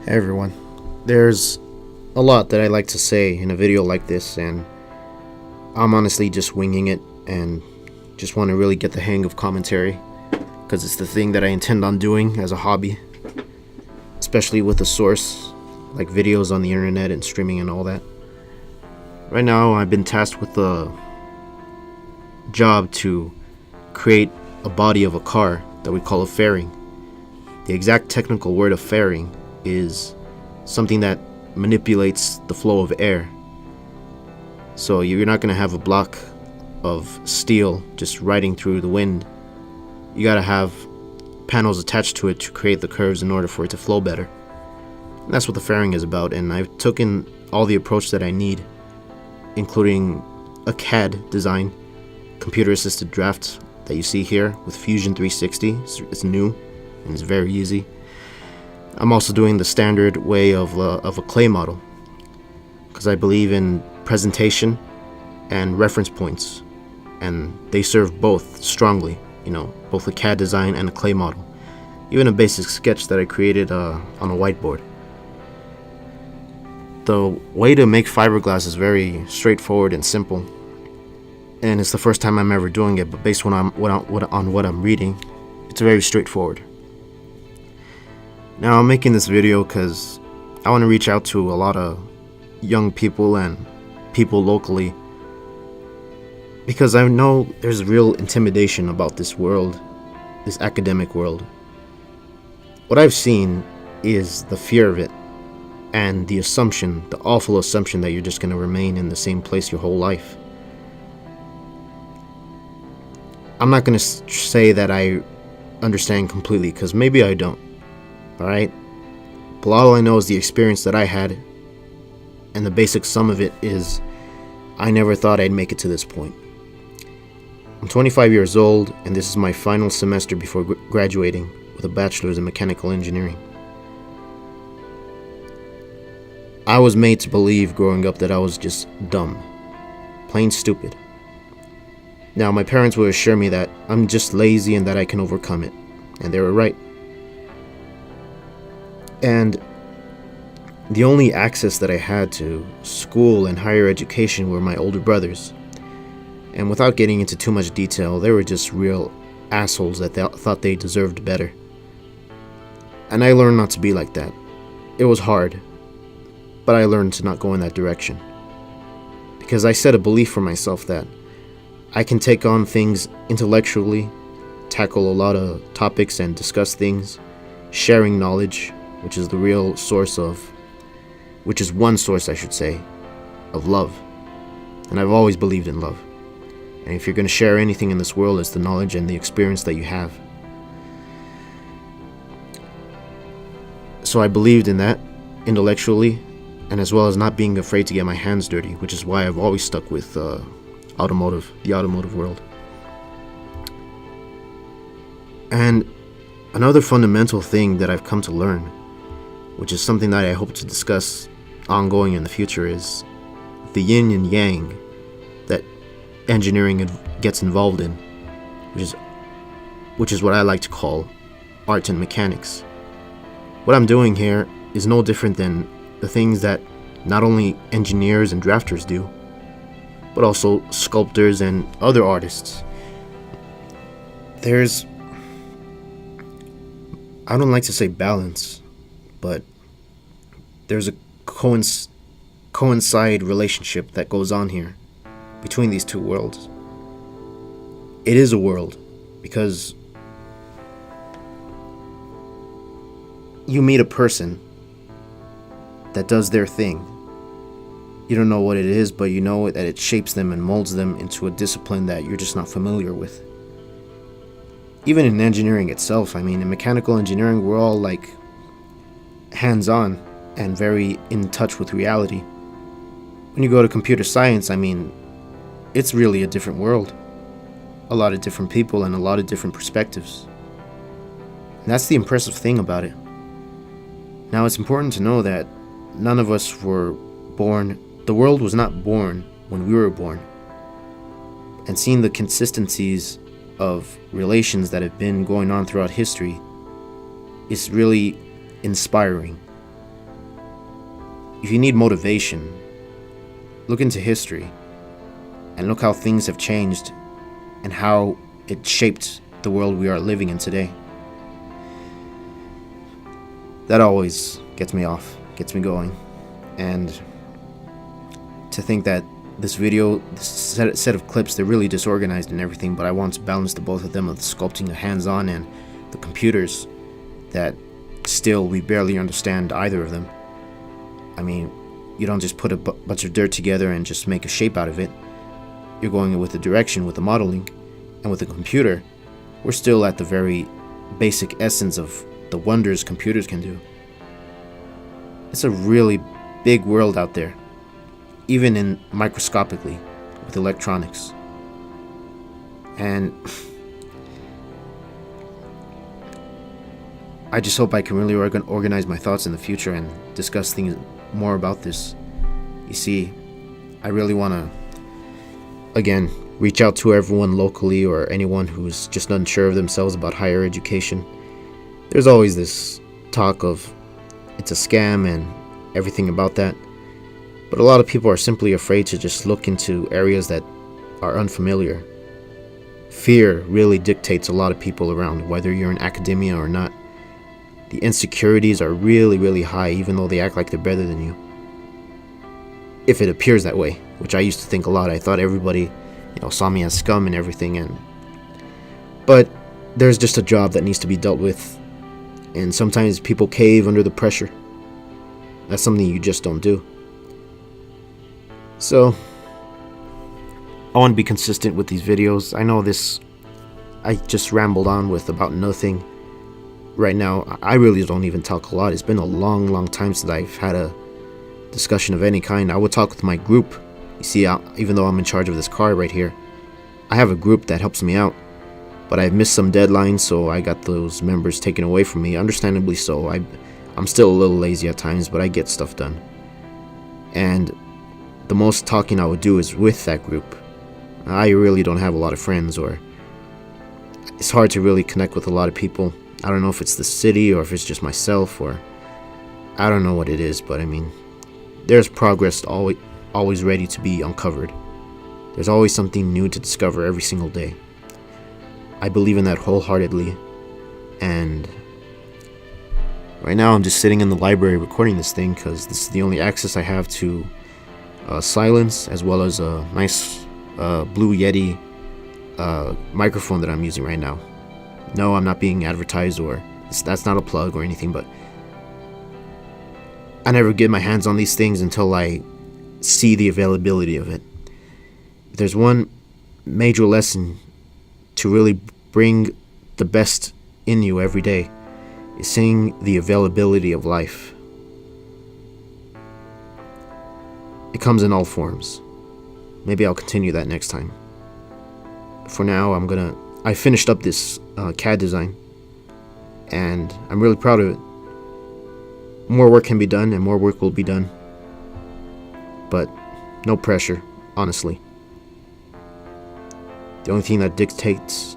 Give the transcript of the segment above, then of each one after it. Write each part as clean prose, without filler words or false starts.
Hey everyone. There's a lot that I like to say in a video like this, and I'm honestly just winging it and just want to really get the hang of commentary because it's the thing that I intend on doing as a hobby, especially with a source like videos on the internet and streaming and all that. Right now, I've been tasked with the job to create a body of a car that we call a fairing. The exact technical word of fairing is something that manipulates the flow of air. So you're not going to have a block of steel just riding through the wind. You got to have panels attached to it to create the curves in order for it to flow better. And that's what the fairing is about, and I've taken all the approach that I need, including a CAD design, computer assisted draft that you see here with Fusion 360. It's new and it's very easy. I'm also doing the standard way of a clay model because I believe in presentation and reference points, and they serve both strongly, both a CAD design and a clay model. Even a basic sketch that I created on a whiteboard. The way to make fiberglass is very straightforward and simple, and it's the first time I'm ever doing it, but based on what I'm reading, it's very straightforward. Now, I'm making this video because I want to reach out to a lot of young people and people locally, because I know there's real intimidation about this world, this academic world. What I've seen is the fear of it and the assumption, the awful assumption that you're just going to remain in the same place your whole life. I'm not going to say that I understand completely, because maybe I don't. Alright? But all I know is the experience that I had, and the basic sum of it is I never thought I'd make it to this point. I'm 25 years old, and this is my final semester before graduating with a bachelor's in mechanical engineering. I was made to believe growing up that I was just dumb, plain stupid. Now, my parents would assure me that I'm just lazy and that I can overcome it, and they were right. And the only access that I had to school and higher education were my older brothers. And without getting into too much detail, they were just real assholes that thought they deserved better. And I learned not to be like that. It was hard, but I learned to not go in that direction. Because I set a belief for myself that I can take on things intellectually, tackle a lot of topics and discuss things, sharing knowledge, which is one source, I should say, of love. And I've always believed in love. And if you're going to share anything in this world, it's the knowledge and the experience that you have. So I believed in that intellectually, and as well as not being afraid to get my hands dirty, which is why I've always stuck with the automotive world. And another fundamental thing that I've come to learn, which is something that I hope to discuss ongoing in the future, is the yin and yang that engineering gets involved in, which is what I like to call art and mechanics. What I'm doing here is no different than the things that not only engineers and drafters do, but also sculptors and other artists. I don't like to say balance, but there's a coincide relationship that goes on here between these two worlds. It is a world because you meet a person that does their thing. You don't know what it is, but you know that it shapes them and molds them into a discipline that you're just not familiar with. Even in engineering itself, in mechanical engineering, we're all like hands-on and very in touch with reality. When you go to computer science, it's really a different world. A lot of different people and a lot of different perspectives. And that's the impressive thing about it. Now, it's important to know that none of us were born. The world was not born when we were born. And seeing the consistencies of relations that have been going on throughout history is really inspiring. if you need motivation, look into history and look how things have changed and how it shaped the world we are living in today. That always gets me off, gets me going. And to think that this video, this set of clips, they're really disorganized and everything, but I want to balance the both of them, of the sculpting, the hands-on, and the computers, that still we barely understand either of them. I mean, you don't just put a bunch of dirt together and just make a shape out of it. You're going with the direction, with the modeling, and with the computer, we're still at the very basic essence of the wonders computers can do. It's a really big world out there, even in microscopically, with electronics. And I just hope I can really organize my thoughts in the future and discuss things more about this. You see, I really want to, again, reach out to everyone locally or anyone who's just unsure of themselves about higher education. There's always this talk of it's a scam and everything about that. But a lot of people are simply afraid to just look into areas that are unfamiliar. Fear really dictates a lot of people around, whether you're in academia or not. The insecurities are really, really high, even though they act like they're better than you. If it appears that way, which I used to think a lot. I thought everybody, saw me as scum and everything. But there's just a job that needs to be dealt with. And sometimes people cave under the pressure. That's something you just don't do. So, I want to be consistent with these videos. I know I just rambled on with about nothing. Right now, I really don't even talk a lot. It's been a long, long time since I've had a discussion of any kind. I would talk with my group. You see, even though I'm in charge of this car right here, I have a group that helps me out. But I've missed some deadlines, so I got those members taken away from me. Understandably so. I'm still a little lazy at times, but I get stuff done. And the most talking I would do is with that group. I really don't have a lot of friends, or it's hard to really connect with a lot of people. I don't know if it's the city or if it's just myself, or I don't know what it is, but I mean, there's progress always ready to be uncovered. There's always something new to discover every single day. I believe in that wholeheartedly, and right now I'm just sitting in the library recording this thing because this is the only access I have to silence, as well as a nice Blue Yeti microphone that I'm using right now. No, I'm not being advertised, or that's not a plug or anything, but I never get my hands on these things until I see the availability of it. If there's one major lesson to really bring the best in you every day, is seeing the availability of life. It comes in all forms. Maybe I'll continue that next time. For now, I finished up this CAD design, and I'm really proud of it. More work can be done, and more work will be done. But no pressure, honestly. The only thing that dictates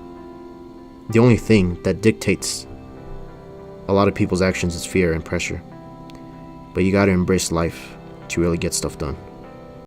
a lot of people's actions is fear and pressure. But you gotta embrace life to really get stuff done.